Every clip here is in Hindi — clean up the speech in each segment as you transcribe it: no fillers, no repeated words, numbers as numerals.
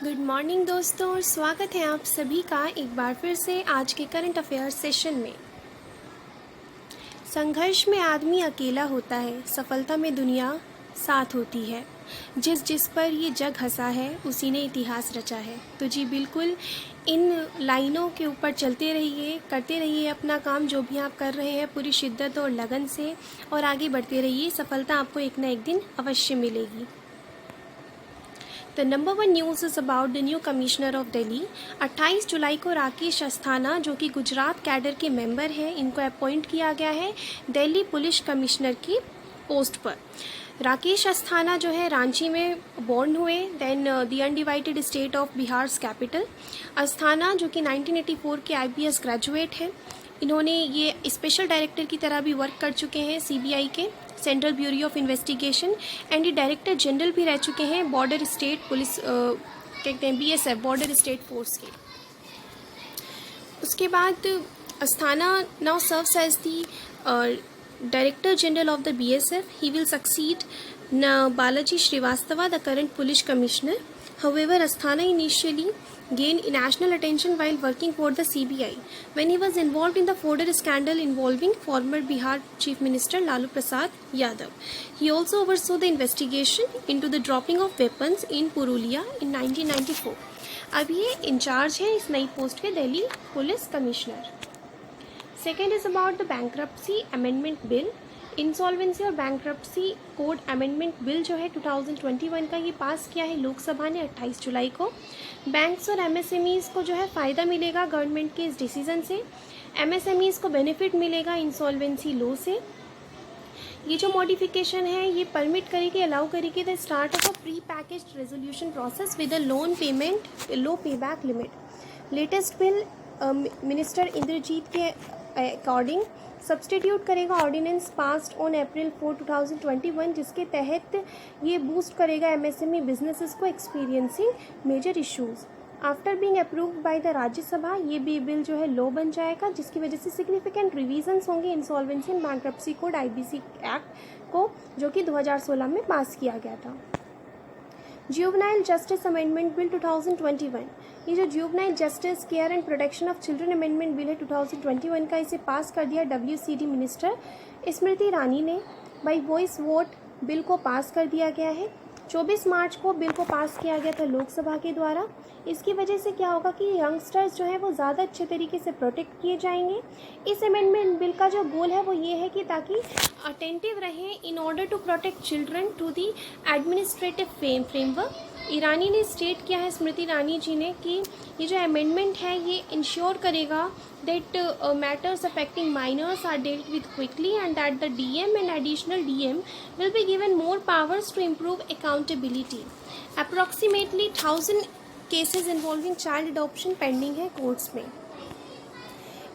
गुड मॉर्निंग दोस्तों और स्वागत है आप सभी का एक बार फिर से आज के करंट अफेयर्स सेशन में। संघर्ष में आदमी अकेला होता है, सफलता में दुनिया साथ होती है। जिस पर ये जग हंसा है उसी ने इतिहास रचा है। तो जी बिल्कुल इन लाइनों के ऊपर चलते रहिए, करते रहिए अपना काम जो भी आप कर रहे हैं पूरी शिद्दत और लगन से, और आगे बढ़ते रहिए। सफलता आपको एक ना एक दिन अवश्य मिलेगी। The number 1 news is about the new commissioner of Delhi. 28 जुलाई को राकेश अस्थाना, जो कि गुजरात कैडर के मेंबर हैं, इनको अपॉइंट किया गया है दिल्ली पुलिस कमिश्नर की पोस्ट पर। राकेश अस्थाना जो है रांची में बॉर्न हुए, then the undivided state of Bihar capital. Asthana जो कि 1984 के IPS ग्रेजुएट हैं, इन्होंने ये स्पेशल डायरेक्टर की तरह भी वर्क कर चुके हैं CBI के, central bureau of investigation, and ये डायरेक्टर जनरल भी रह चुके हैं बॉर्डर स्टेट पुलिस, कहते हैं BSF, बॉर्डर स्टेट फोर्स के। उसके बाद Asthana now serves as the director general of the BSF. He will succeed Balaji Srivastava, the current police commissioner. However, Asthana initially gained national attention while working for the CBI when he was involved in the fodder scandal involving former Bihar Chief Minister Lalu Prasad Yadav. He also oversaw the investigation into the dropping of weapons in Purulia in 1994. अब ये इंचार्ज है इस नई पोस्ट के Delhi police commissioner. Second is about the bankruptcy amendment bill. Insolvency और बैंक्रप्सी कोड अमेंडमेंट बिल जो है 2021 का, ये पास किया है लोकसभा ने 28 जुलाई को। बैंक्स और MSMEs को जो है फ़ायदा मिलेगा गवर्नमेंट के इस डिसीजन से। MSMEs को बेनिफिट मिलेगा इंसॉल्वेंसी लॉ से। ये जो मॉडिफिकेशन है ये परमिट करेगी, अलाउ करेगी the start of a pre packaged resolution process with a loan payment low payback limit. Latest bill minister Indrajit के अकॉर्डिंग सब्सटीट्यूट करेगा ऑर्डिनेंस पास्ड ऑन अप्रैल 4, 2021, जिसके तहत ये बूस्ट करेगा MSME बिजनेसेस को experiencing major issues. After being approved by the Rajya Sabha, ये भी बिल जो है लॉ बन जाएगा, जिसकी वजह से सिग्निफिकेंट रिवीजन्स होंगे insolvency and bankruptcy code IBC act को, जो कि 2016 में पास किया गया था। जुवेनाइल जस्टिस अमेंडमेंट बिल 2021, ये जो juvenile justice care and protection of children amendment bill है 2021 का, इसे पास कर दिया WCD मिनिस्टर स्मृति ईरानी ने। बाई वॉइस वोट बिल को पास कर दिया गया है। 24 मार्च को बिल को पास किया गया था लोकसभा के द्वारा। इसकी वजह से क्या होगा कि यंगस्टर्स जो है वो ज़्यादा अच्छे तरीके से प्रोटेक्ट किए जाएंगे। इस अमेंडमेंट बिल का जो गोल है वो ये है कि ताकि अटेंटिव रहे in order to protect children to the administrative framework. Irani ने स्टेट किया है, स्मृति ईरानी जी ने, कि ये जो अमेंडमेंट है ये इंश्योर करेगा that matters affecting minors are dealt with quickly and that the DM and additional DM will be given more powers to improve accountability. Approximately 1000 cases involving child adoption pending है कोर्ट्स में।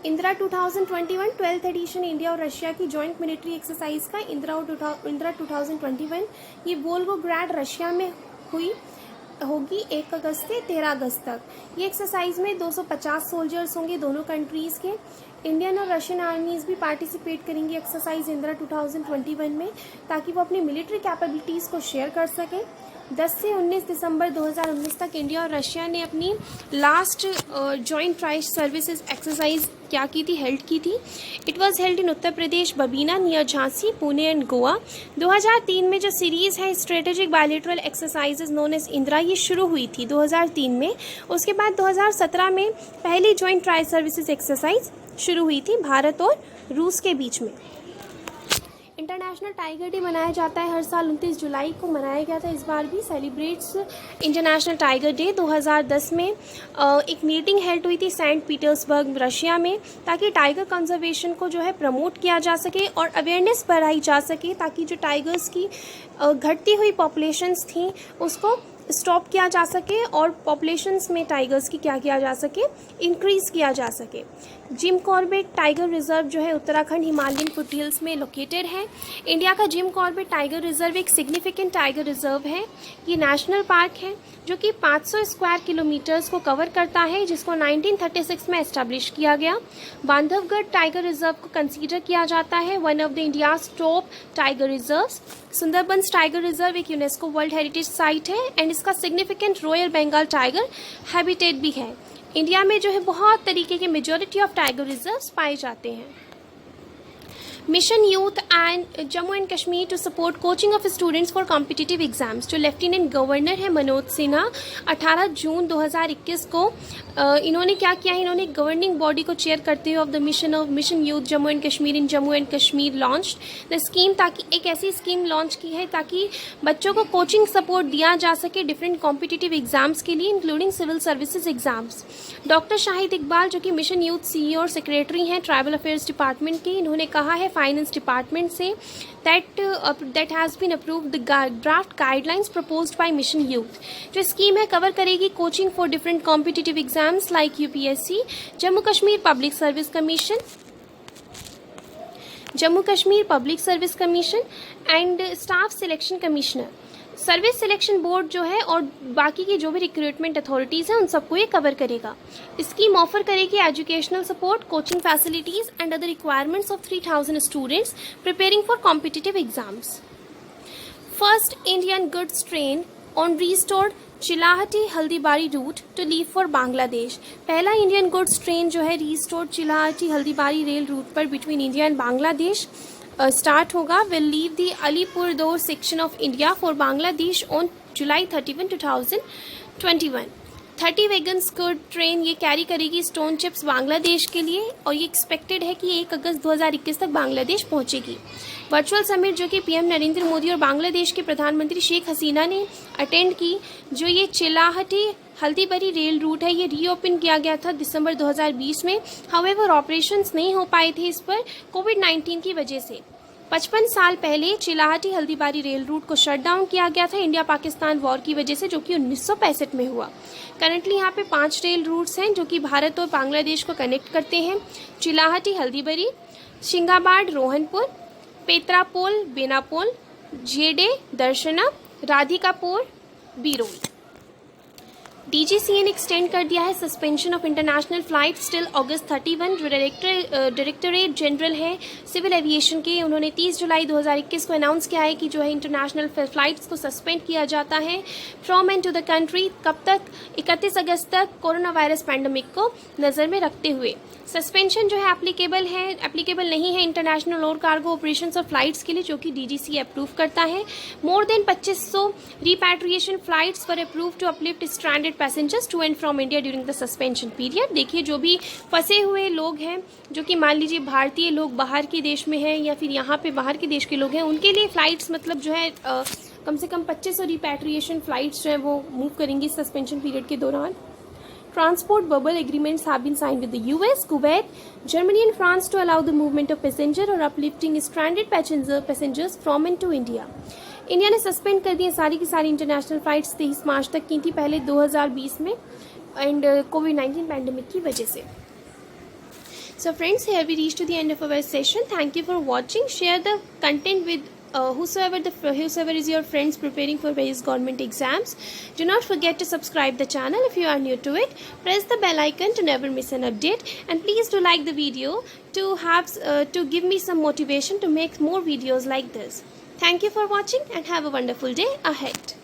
इंदिरा 2021 12th एडिशन इंडिया और रशिया की जॉइंट मिलिट्री एक्सरसाइज का इंदिरा 2021 ये वोल्गोग्राड रशिया में होगी 1 अगस्त से 13 अगस्त तक। ये एक्सरसाइज में 250 सोल्जर्स होंगे दोनों कंट्रीज़ के। इंडियन और रशियन आर्मीज़ भी पार्टिसिपेट करेंगी एक्सरसाइज इंदिरा 2021 में, ताकि वो अपनी मिलिट्री कैपेबिलिटीज़ को शेयर कर सकें। 10 से 19 दिसंबर 2019 तक इंडिया और रशिया ने अपनी last joint tri services exercise क्या की थी, हेल्ड की थी। It was held in Uttar Pradesh, Babina near Jhansi, Pune and Goa. 2003 में जो सीरीज़ है strategic bilateral exercises known as Indira, ये शुरू हुई थी 2003 में। उसके बाद 2017 में पहली जॉइंट ट्राई सर्विसेज एक्सरसाइज शुरू हुई थी भारत और रूस के बीच में। इंटरनेशनल टाइगर डे मनाया जाता है हर साल, 29 जुलाई को मनाया गया था। इस बार भी सेलिब्रेट्स इंटरनेशनल टाइगर डे। 2010 में एक मीटिंग हेल्ड हुई थी सेंट पीटर्सबर्ग रशिया में, ताकि टाइगर कंजर्वेशन को जो है प्रमोट किया जा सके और अवेयरनेस बढ़ाई जा सके, ताकि जो टाइगर्स की घटती हुई पॉपुलेशंस थी उसको स्टॉप किया जा सके और पॉपुलेशंस में टाइगर्स की क्या किया जा सके, इंक्रीज़ किया जा सके। जिम कॉर्बेट टाइगर रिजर्व जो है उत्तराखंड हिमालयन फुटहिल्स में लोकेटेड है। इंडिया का जिम कॉर्बेट टाइगर रिजर्व एक सिग्निफिकेंट टाइगर रिजर्व है। ये नेशनल पार्क है जो कि 500 स्क्वायर किलोमीटर्स को कवर करता है, जिसको 1936 में एस्टेब्लिश किया गया। बांधवगढ़ टाइगर रिजर्व को कंसीडर किया जाता है one of the India's top tiger reserves. Sundarbans tiger reserve एक यूनेस्को वर्ल्ड हेरिटेज साइट है एंड इसका significant royal Bengal tiger habitat भी है। इंडिया में जो है बहुत तरीके के मेजॉरिटी ऑफ टाइगर रिजर्व्स पाए जाते हैं। Mission youth and Jammu and Kashmir to support coaching of students for competitive exams. जो लेफ्टिनेंट गवर्नर है मनोज सिन्हा, 18 जून 2021 को इन्होंने क्या किया है, इन्होंने गवर्निंग बॉडी को चेयर करते हुए of the mission of mission youth Jammu and Kashmir in Jammu and Kashmir launch the scheme, ताकि एक ऐसी स्कीम लॉन्च की है ताकि बच्चों को कोचिंग सपोर्ट दिया जा सके डिफरेंट कॉम्पिटिटिव एग्जाम्स के लिए, including civil services exams. Doctor Shahid Iqbal जो कि मिशन यूथ सीईओ और सेक्रेटरी हैं ट्राइबल अफेयर्स डिपार्टमेंट के, इन्होंने कहा है फाइनेंस डिपार्टमेंट से that has been approved the draft guidelines proposed by Mission Youth। जो स्कीम है कवर करेगी coaching for different competitive exams like UPSC, Jammu Kashmir public service commission and staff selection commissioner, service selection board जो है और बाकी की जो भी रिक्रूटमेंट अथॉरिटीज़ हैं उन सबको ये कवर करेगा। स्कीम ऑफर करेगी educational support, coaching facilities and other requirements of 3000 students preparing for competitive exams. First Indian goods train on restored Chilahati Haldibari route to leave for Bangladesh. पहला इंडियन गुड्स ट्रेन जो है restored Chilahati Haldibari rail route पर between India and Bangladesh start होगा, will leave the Alipurduar section of India for Bangladesh on July 31, 2021। 30 wagons good train ये कैरी करेगी स्टोन चिप्स बांग्लादेश के लिए और ये एक्सपेक्टेड है कि 1 अगस्त 2021 तक बांग्लादेश पहुंचेगी। वर्चुअल समिट जो कि पीएम नरेंद्र मोदी और बांग्लादेश के प्रधानमंत्री शेख हसीना ने अटेंड की, जो ये चिलाहटी हल्दीबारी रेल रूट है ये रीओपन किया गया था दिसंबर 2020 में। हाउएवर ऑपरेशंस नहीं हो पाए थे इस पर कोविड-19 की वजह से। 55 साल पहले चिलाहटी हल्दीबारी रेल रूट को शट डाउन किया गया था इंडिया पाकिस्तान वॉर की वजह से, जो कि 1965 में हुआ। करंटली यहाँ पे 5 रेल रूट्स हैं जो कि भारत और बांग्लादेश को कनेक्ट करते हैं। चिलाहटी हल्दीबारी, शिंगाबाड रोहनपुर, पेत्रापोल बेनापोल, जेडे दर्शना, राधिकापुर बीरोल। डीजीसीए ने एक्सटेंड कर दिया है suspension of international flight till August 31। जो डायरेक्टरेट जनरल है सिविल एविएशन के, उन्होंने 30 जुलाई 2021 को अनाउंस किया है कि जो है इंटरनेशनल फ्लाइट्स को सस्पेंड किया जाता है from and to the country. कब तक? 31 अगस्त तक, कोरोना वायरस पैंडेमिक को नज़र में रखते हुए। सस्पेंशन जो है एप्लीकेबल नहीं है इंटरनेशनल और कार्गो ऑपरेशंस और फ्लाइट्स के लिए, जो कि डीजीसीए अप्रूव करता है। More than 2500 repatriation flights for approve to uplift stranded passengers to and from India during the suspension period. देखिए जो भी फंसे हुए लोग हैं, जो कि मान लीजिए भारतीय लोग बाहर के देश में हैं या फिर यहाँ पे बाहर के देश के लोग हैं, उनके लिए फ्लाइट्स मतलब जो है कम से कम 2500 रिपैट्रिएशन फ्लाइट्स जो है वो मूव करेंगी सस्पेंशन पीरियड के दौरान। Transport bubble agreements have been signed with the US, Kuwait, Germany and France to allow the movement of passenger or uplifting stranded passengers from and to India। India ने सस्पेंड कर दी सारी की सारी इंटरनेशनल फ्लाइट्स 23 मार्च तक की थी पहले 2020 में एंड कोविड-19 पैंडेमिक की वजह से। So friends, here we reach to the end of our session. Thank you for watching. Share the content with whosoever is your friends preparing for various government exams. Do not forget to subscribe the channel if you are new to it. Press the bell icon to never miss an update, and please do like the video to give me some motivation to make more videos like this. Thank you for watching and have a wonderful day ahead.